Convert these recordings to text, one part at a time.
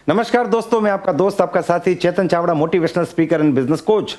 नमस्कार दोस्तों, मैं आपका दोस्त आपका साथी Chetan Chavda, motivational speaker and business coach.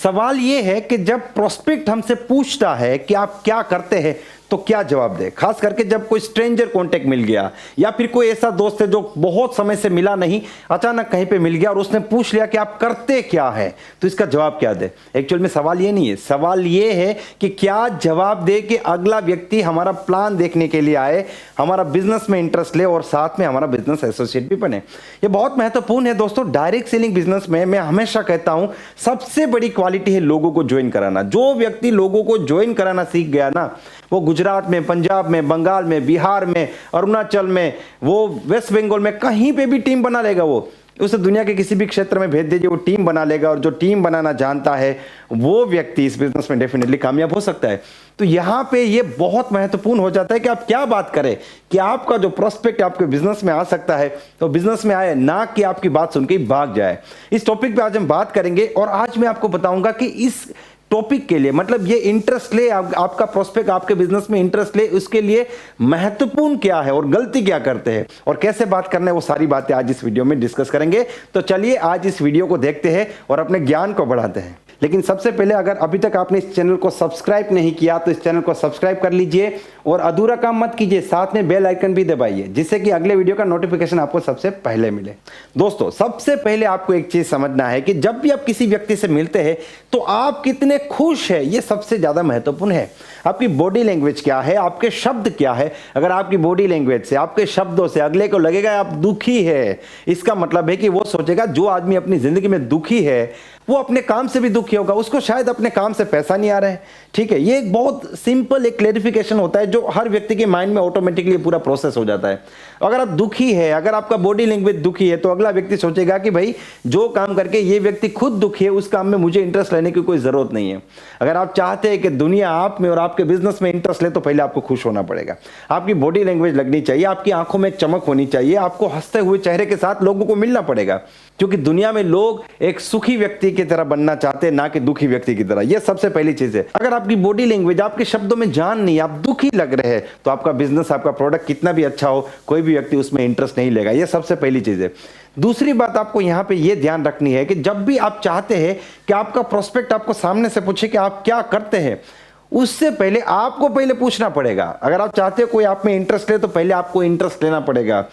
सवाल ये है कि जब प्रोस्पेक्ट हमसे पूछता है कि आप क्या करते हैं तो क्या जवाब दे। खास करके जब कोई स्ट्रेंजर कांटेक्ट मिल गया या फिर कोई ऐसा दोस्त है जो बहुत समय से मिला नहीं, अचानक कहीं पे मिल गया और उसने पूछ लिया कि आप करते क्या है, तो इसका जवाब क्या दे। एक्चुअल में सवाल ये नहीं है, सवाल ये है कि क्या जवाब दे कि अगला व्यक्ति हमारा प्लान देखने के लिए आए, हमारा बिजनेस में इंटरेस्ट ले और साथ में हमारा बिजनेस एसोसिएट भी बने। ये बहुत महत्वपूर्ण है दोस्तों। डायरेक्ट सेलिंग बिजनेस में मैं हमेशा कहता हूं सबसे बड़ी क्वालिटी है लोगों को ज्वाइन कराना। जो व्यक्ति लोगों को ज्वाइन कराना सीख गया ना, वो गुजरात में, पंजाब में, बंगाल में, बिहार में, अरुणाचल में, वो वेस्ट बंगाल में, कहीं पे भी टीम बना लेगा। वो उसे दुनिया के किसी भी क्षेत्र में भेज दीजिए, वो टीम बना लेगा। और जो टीम बनाना जानता है वो व्यक्ति इस बिजनेस में डेफिनेटली कामयाब हो सकता है। तो यहाँ पे ये बहुत महत्वपूर्ण हो जाता है कि आप क्या बात करें कि आपका जो प्रोस्पेक्ट आपके बिजनेस में आ सकता है तो बिजनेस में आए, ना कि आपकी बात सुन के भाग जाए। इस टॉपिक पे आज हम बात करेंगे और आज मैं आपको बताऊंगा कि इस टॉपिक के लिए, मतलब ये इंटरेस्ट ले, आपका प्रोस्पेक्ट आपके बिजनेस में इंटरेस्ट ले, उसके लिए महत्वपूर्ण क्या है और गलती क्या करते हैं और कैसे बात करना है, वो सारी बातें आज इस वीडियो में डिस्कस करेंगे। तो चलिए आज इस वीडियो को देखते हैं और अपने ज्ञान को बढ़ाते हैं। लेकिन सबसे पहले अगर अभी तक आपने इस चैनल को सब्सक्राइब नहीं किया तो इस चैनल को सब्सक्राइब कर लीजिए और अधूरा काम मत कीजिए, साथ में बेल आइकन भी दबाइए जिससे कि अगले वीडियो का नोटिफिकेशन आपको सबसे पहले मिले। दोस्तों, सबसे पहले आपको एक चीज समझना है कि जब भी आप किसी व्यक्ति से मिलते हैं तो आप कितने खुश हैं, ये सबसे ज्यादा महत्वपूर्ण है। आपकी बॉडी लैंग्वेज क्या है, आपके शब्द क्या है। अगर आपकी बॉडी लैंग्वेज से, आपके शब्दों से अगले को लगेगा आप दुखी है, इसका मतलब है कि वो सोचेगा जो आदमी अपनी जिंदगी में दुखी है वो अपने काम से भी दुखी होगा, उसको शायद अपने काम से पैसा नहीं आ रहा है। ठीक है, ये एक बहुत सिंपल एक क्लेरिफिकेशन होता है जो हर व्यक्ति के माइंड में ऑटोमेटिकली पूरा प्रोसेस हो जाता है। अगर आप दुखी है, अगर आपका बॉडी लैंग्वेज दुखी है तो अगला व्यक्ति सोचेगा कि भाई जो काम करके ये व्यक्ति खुद दुखी है उस काम में मुझे इंटरेस्ट लेने की कोई जरूरत नहीं है। अगर आप चाहते हैं कि दुनिया आप में और आपके बिजनेस में इंटरेस्ट ले तो पहले आपको खुश होना पड़ेगा। आपकी बॉडी लैंग्वेज लगनी चाहिए, आपकी आंखों में एक चमक होनी चाहिए, आपको हंसते हुए चेहरे के साथ लोगों को मिलना पड़ेगा, क्योंकि दुनिया में लोग एक सुखी व्यक्ति की तरह बनना चाहते हैं, ना कि दुखी व्यक्ति की तरह। यह सबसे पहली चीज है। अगर आपकी बॉडी लैंग्वेज, आपके शब्दों में जान नहीं, आप दुखी लग रहे हैं तो आपका बिजनेस, आपका प्रोडक्ट कितना भी अच्छा हो, कोई भी व्यक्ति उसमें इंटरेस्ट नहीं लेगा। यह सबसे पहली चीज है। दूसरी बात आपको यहां पे यह ध्यान रखनी है कि जब भी आप चाहते हैं कि आपका प्रोस्पेक्ट आपको सामने से पूछे कि आप क्या करते हैं, उससे पहले आपको पहले पूछना पड़ेगा। अगर आप चाहते हो कोई आप में इंटरेस्ट ले तो पहले आपको इंटरेस्ट लेना पड़ेगा।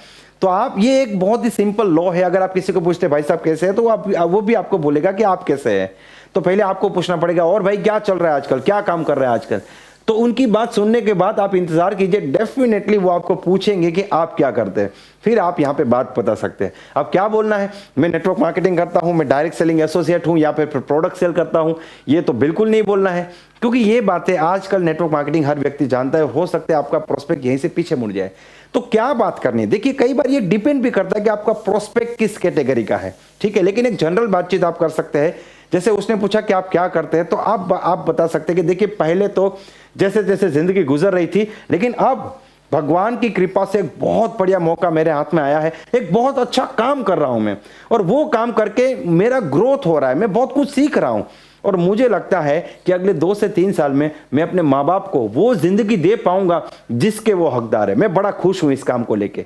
तो आप, ये एक बहुत ही सिंपल लॉ है। अगर आप किसी को पूछते हैं भाई साहब कैसे हैं, तो वो भी आपको बोलेगा कि आप कैसे हैं। तो पहले आपको पूछना पड़ेगा और भाई क्या चल रहा है आजकल, क्या काम कर रहा है आजकल। तो उनकी बात सुनने के बाद आप इंतजार कीजिए, डेफिनेटली वो आपको पूछेंगे कि आप क्या करते हैं। फिर आप यहाँ पे बात बता सकते हैं। अब क्या बोलना है, मैं नेटवर्क मार्केटिंग करता हूँ, मैं डायरेक्ट सेलिंग एसोसिएट हूँ या फिर प्रोडक्ट सेल करता हूँ, ये तो बिल्कुल नहीं बोलना है, क्योंकि ये बातें आजकल नेटवर्क मार्केटिंग हर व्यक्ति जानता है। हो सकता है आपका प्रोस्पेक्ट यहीं से पीछे मुड़ जाए। तो क्या बात करनी है, देखिए कई बार ये डिपेंड भी करता है कि आपका प्रोस्पेक्ट किस कैटेगरी का है। ठीक है, लेकिन एक जनरल बातचीत आप कर सकते हैं। जैसे उसने पूछा कि आप क्या करते हैं, तो आप बता सकते हैं कि देखिए पहले तो जैसे जैसे जिंदगी गुजर रही थी, लेकिन अब भगवान की कृपा से एक बहुत बढ़िया मौका मेरे हाथ में आया है, एक बहुत अच्छा काम कर रहा हूं मैं, और वो काम करके मेरा ग्रोथ हो रहा है, मैं बहुत कुछ सीख रहा हूं और मुझे लगता है कि अगले 2 से 3 साल में मैं अपने माँ बाप को वो जिंदगी दे पाऊंगा जिसके वो हकदार है। मैं बड़ा खुश हूं इस काम को लेके।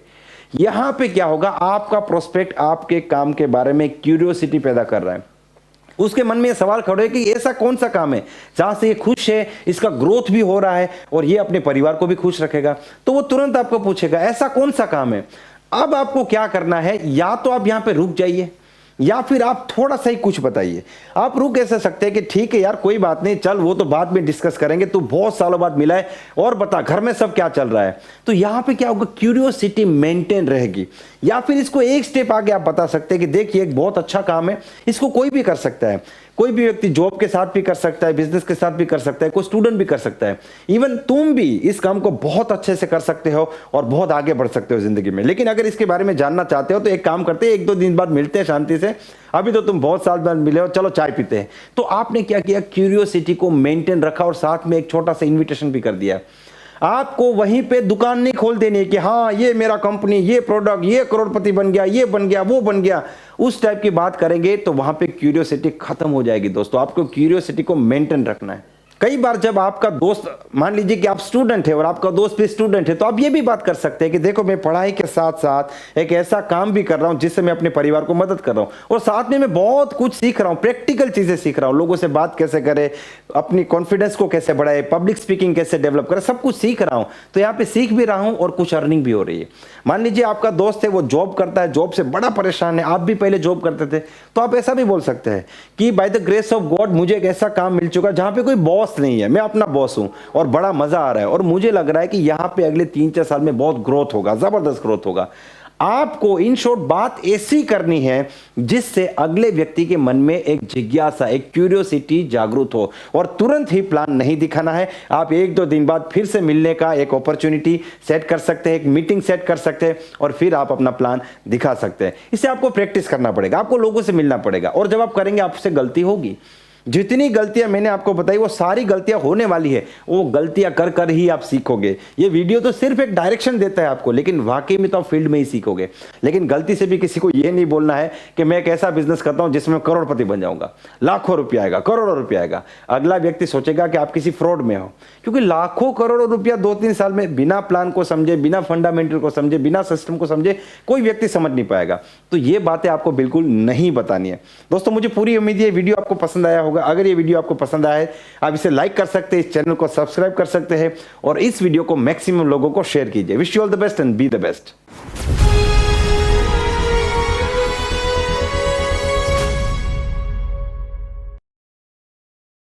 यहां पे क्या होगा, आपका प्रोस्पेक्ट आपके काम के बारे में क्यूरियोसिटी पैदा कर रहा है। उसके मन में ये सवाल खड़े कि ऐसा कौन सा काम है जहां से ये खुश है, इसका ग्रोथ भी हो रहा है और ये अपने परिवार को भी खुश रखेगा। तो वो तुरंत आपको पूछेगा ऐसा कौन सा काम है। अब आपको क्या करना है, या तो आप यहां पे रुक जाइए या फिर आप थोड़ा सा ही कुछ बताइए। आप रुक ऐसे सकते हैं कि ठीक है यार कोई बात नहीं, चल वो तो बाद में डिस्कस करेंगे, तू बहुत सालों बाद मिला है और बता घर में सब क्या चल रहा है। तो यहां पे क्या होगा, क्यूरियोसिटी मेंटेन रहेगी। या फिर इसको एक स्टेप आगे आप बता सकते हैं कि देखिए एक बहुत अच्छा काम है, इसको कोई भी कर सकता है, कोई भी व्यक्ति जॉब के साथ भी कर सकता है, बिजनेस के साथ भी कर सकता है, कोई स्टूडेंट भी कर सकता है, इवन तुम भी इस काम को बहुत अच्छे से कर सकते हो और बहुत आगे बढ़ सकते हो जिंदगी में। लेकिन अगर इसके बारे में जानना चाहते हो तो एक काम करते हैं, 1-2 दिन बाद मिलते हैं शांति से। अभी तो तुम बहुत साल बाद मिले हो, चलो चाय पीते हैं। तो आपने क्या किया, क्यूरियोसिटी को मेंटेन रखा और साथ में एक छोटा सा इन्विटेशन भी कर दिया। आपको वहीं पे दुकान नहीं खोल देनी है कि हाँ ये मेरा कंपनी, ये प्रोडक्ट, ये करोड़पति बन गया, ये बन गया, वो बन गया, उस टाइप की बात करेंगे तो वहां पे क्यूरियोसिटी खत्म हो जाएगी। दोस्तों, आपको क्यूरियोसिटी को मेंटेन रखना है। कई बार जब आपका दोस्त, मान लीजिए कि आप स्टूडेंट है और आपका दोस्त भी स्टूडेंट है, तो आप ये भी बात कर सकते हैं कि देखो मैं पढ़ाई के साथ साथ एक ऐसा काम भी कर रहा हूं जिससे मैं अपने परिवार को मदद कर रहा हूं, और साथ में मैं बहुत कुछ सीख रहा हूं, प्रैक्टिकल चीजें सीख रहा हूं, लोगों से बात कैसे करें, अपनी कॉन्फिडेंस को कैसे बढ़ाए, पब्लिक स्पीकिंग कैसे डेवलप करें, सब कुछ सीख रहा हूं। तो यहाँ पे सीख भी रहा हूं और कुछ अर्निंग भी हो रही है। मान लीजिए आपका दोस्त है, वो जॉब करता है, जॉब से बड़ा परेशान है, आप भी पहले जॉब करते थे, तो आप ऐसा भी बोल सकते हैं कि by the grace of God मुझे एक ऐसा काम मिल चुका जहां पे कोई बॉस नहीं है, मैं अपना बॉस हूं और बड़ा मजा आ रहा है, और मुझे लग रहा है कि यहां पे अगले 3-4 साल में बहुत ग्रोथ होगा, जबरदस्त ग्रोथ होगा। आपको इन शॉर्ट बात ऐसी करनी है जिससे अगले व्यक्ति के मन में एक जिज्ञासा, एक क्यूरियोसिटी जागृत हो, और तुरंत ही प्लान नहीं दिखाना है। आप 1-2 दिन बाद फिर से मिलने का एक अपॉर्चुनिटी सेट कर सकते हैं, एक मीटिंग सेट कर सकते हैं, और फिर आप अपना प्लान दिखा सकते हैं। इसे आपको प्रैक्टिस करना पड़ेगा, आपको लोगों से मिलना पड़ेगा, और जब आप करेंगे आपसे गलती होगी। जितनी गलतियां मैंने आपको बताई वो सारी गलतियां होने वाली है, वो गलतियां कर कर ही आप सीखोगे। ये वीडियो तो सिर्फ एक डायरेक्शन देता है आपको, लेकिन वाकई में तो आप फील्ड में ही सीखोगे। लेकिन गलती से भी किसी को ये नहीं बोलना है कि मैं एक ऐसा बिजनेस करता हूं जिसमें करोड़पति बन जाऊंगा, लाखों रुपया आएगा, करोड़ों रुपया आएगा। अगला व्यक्ति सोचेगा कि आप किसी फ्रॉड में हो, क्योंकि लाखों करोड़ों रुपया 2-3 साल में बिना प्लान को समझे, बिना फंडामेंटल को समझे, बिना सिस्टम को समझे कोई व्यक्ति समझ नहीं पाएगा। तो ये बातें आपको बिल्कुल नहीं बतानी है। दोस्तों, मुझे पूरी उम्मीद है वीडियो आपको पसंद आया होगा। अगर ये वीडियो आपको पसंद आया है, आप इसे लाइक कर सकते हैं, इस चैनल को सब्सक्राइब कर सकते हैं, और इस वीडियो को मैक्सिमम लोगों को शेयर कीजिए। Wish you all the best and be the best.